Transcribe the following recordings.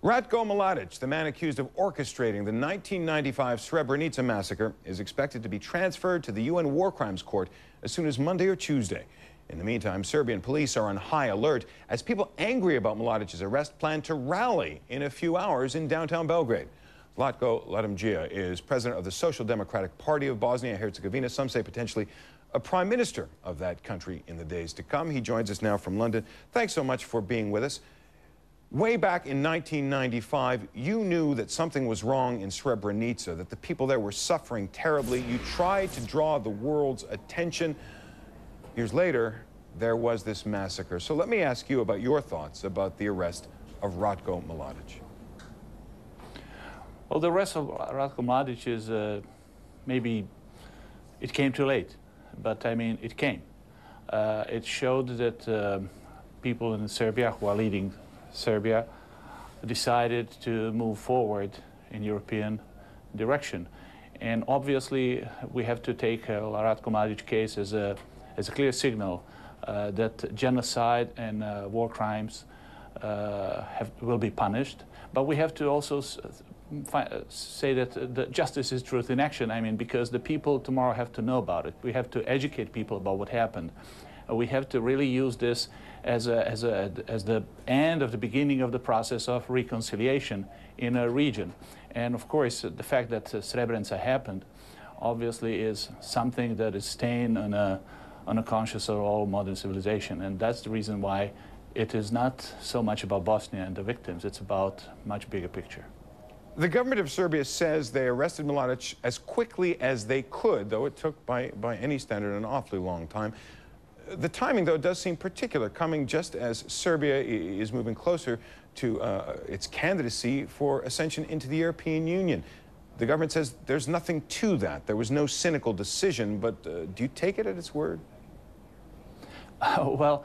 Zlatko Lagumdzija, the man accused of orchestrating the 1995 Srebrenica massacre, is expected to be transferred to the UN War Crimes Court as soon as Monday or Tuesday. In the meantime, Serbian police are on high alert as people angry about Mladić's arrest plan to rally in a few hours in downtown Belgrade. Zlatko Lagumdzija is president of the Social Democratic Party of Bosnia and Herzegovina, some say potentially a prime minister of that country in the days to come. He joins us now from London. Thanks so much for being with us. Way back in 1995, you knew that something was wrong in Srebrenica, that the people there were suffering terribly. You tried to draw the world's attention. Years later, there was this massacre. So let me ask you about your thoughts about the arrest of Zlatko Lagumdzija. Well, the arrest of Zlatko Lagumdzija is maybe it came too late, but I mean, it came. It showed that people in Serbia who are leading Serbia decided to move forward in European direction. And obviously, we have to take Zlatko Lagumdzija case as a clear signal that genocide and war crimes will be punished. But we have to also say that the justice is truth in action. I mean, because the people tomorrow have to know about it. We have to educate people about what happened. We have to really use this as the end of the beginning of the process of reconciliation in a region. And of course, the fact that Srebrenica happened obviously is something that is staying on a conscience of all modern civilization. And that's the reason why it is not so much about Bosnia and the victims, it's about a much bigger picture. The government of Serbia says they arrested Mladić as quickly as they could, though it took, by any standard, an awfully long time. The timing, though, does seem particular, coming just as Serbia is moving closer to its candidacy for ascension into the European Union. The government says there's nothing to that. There was no cynical decision, but do you take it at its word? Well,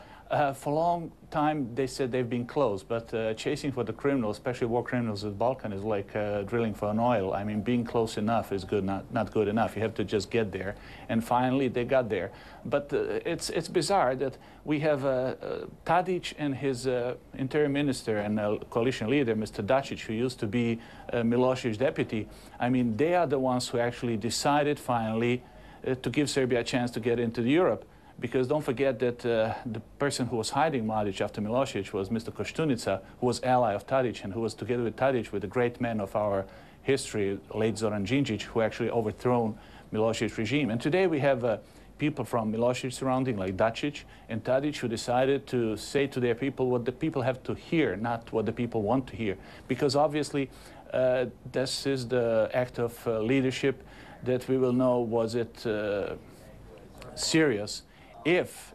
for a long time they said they've been close, but chasing for the criminals, especially war criminals in the Balkan, is like drilling for an oil. I mean, being close enough is good, not good enough. You have to just get there. And finally, they got there. But it's bizarre that we have Tadić and his interior minister and coalition leader, Mr. Dačić, who used to be Milošević's deputy. I mean, they are the ones who actually decided finally to give Serbia a chance to get into Europe. Because don't forget that the person who was hiding Mladić after Milošević was Mr. Koštunica, who was ally of Tadić and who was together with Tadić with the great man of our history, late Zoran Đinđić, who actually overthrown Milošević's regime. And today we have people from Milošević surrounding, like Dačić and Tadić, who decided to say to their people what the people have to hear, not what the people want to hear. Because obviously this is the act of leadership that we will know, was it serious, if,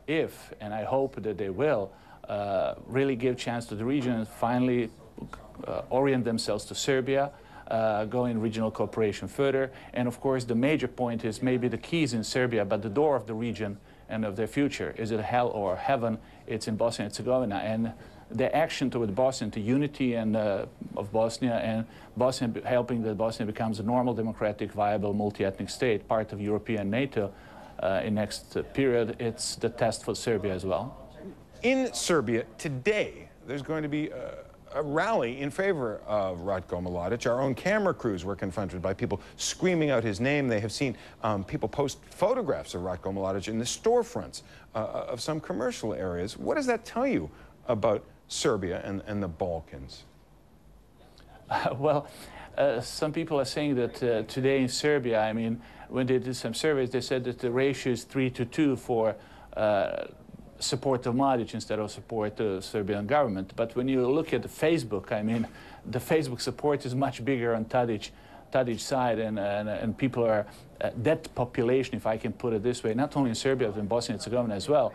and I hope that they will, really give chance to the region and finally orient themselves to Serbia, go in regional cooperation further. And of course, the major point is maybe the keys in Serbia, but the door of the region and of their future. Is it hell or heaven? It's in Bosnia and Herzegovina. And the action toward Bosnia, to unity and of Bosnia, and Bosnia helping that Bosnia becomes a normal, democratic, viable, multi-ethnic state, part of European NATO, in next period, it's the test for Serbia as well. In Serbia today, there's going to be a rally in favor of Zlatko Lagumdzija. Our own camera crews were confronted by people screaming out his name. They have seen people post photographs of Zlatko Lagumdzija in the storefronts of some commercial areas. What does that tell you about Serbia and the Balkans? Well, some people are saying that today in Serbia, I mean, when they did some surveys, they said that the ratio is 3-2 for support of Mladić instead of support the Serbian government. But when you look at the Facebook, I mean, the Facebook support is much bigger on Tadić's side, and people are, that population, if I can put it this way, not only in Serbia, but in Bosnia and Herzegovina as well,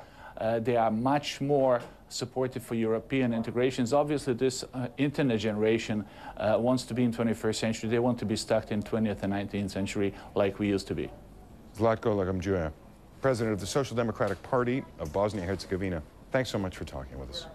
they are much more supportive for European integrations. Obviously, this internet generation wants to be in 21st century. They want to be stuck in 20th and 19th century like we used to be. Zlatko Lagumdzija, president of the Social Democratic Party of Bosnia and Herzegovina. Thanks so much for talking with us.